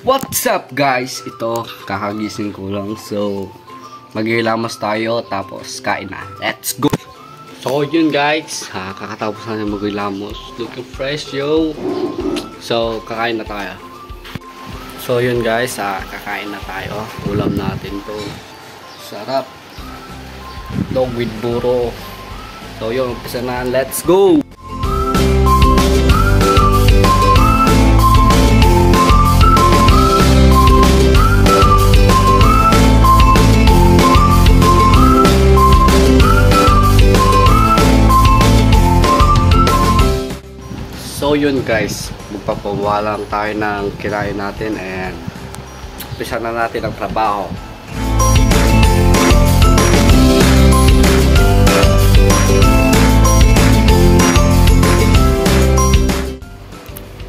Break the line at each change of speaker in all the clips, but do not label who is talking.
What's up guys? Ito, kakagising ko lang. So, maghihilamos tayo tapos kain na. Let's go! So yun guys, kakatapos na maghihilamos. Looking fresh yo! So, kakain na tayo. So yun guys, kakain na tayo. Ulam natin to. Sarap! Dog with buro. So yun, umpisa na. Let's go! So yun guys, magpapawa lang tayo ng kinain natin and umpisa na natin ang trabaho.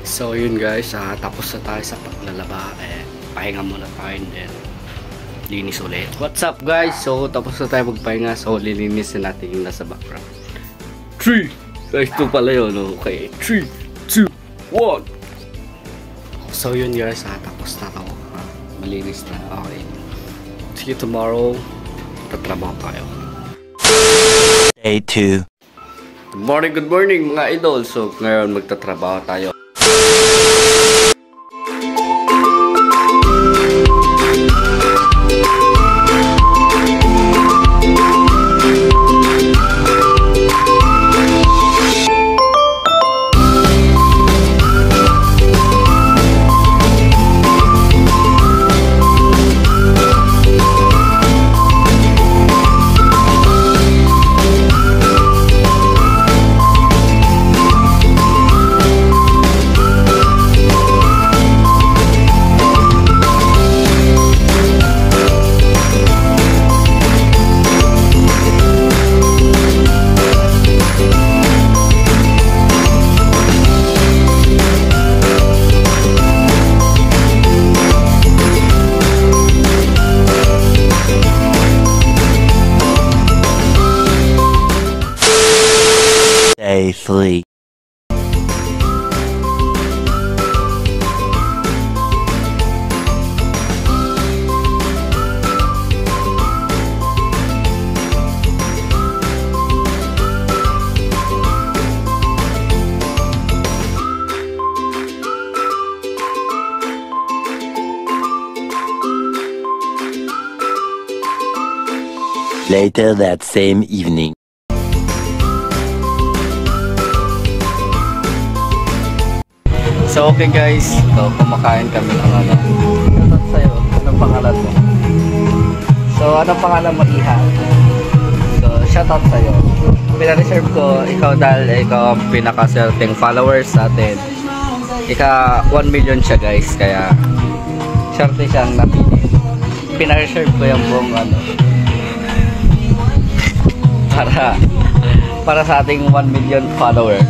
So yun guys, tapos na tayo sa paglalaba and pahinga muna tayo and then linis ulit. What's up guys? So tapos na tayo magpahinga, so lilinisin natin yung nasa background. 3! So ito pala yun, okay. 3, 2, 1. So yun guys, tapos na ako. Malinis na. Okay. See you tomorrow. Tatrabaho tayo.
Day 2.
Good morning mga idol. So ngayon magtatrabaho tayo.
Day 3. Later that same evening.
So okay guys, so kumakain kami ng ano. Shoutout sa'yo, anong pangalan mo? So anong pangalan mo, Iha? So shoutout sa'yo. Pina-reserve ko ikaw dahil ikaw ang pinaka-selting followers natin. Ika 1 million siya guys, kaya swerte siyang napili. Pina-reserve ko yung buong ano para sa ating 1 million followers.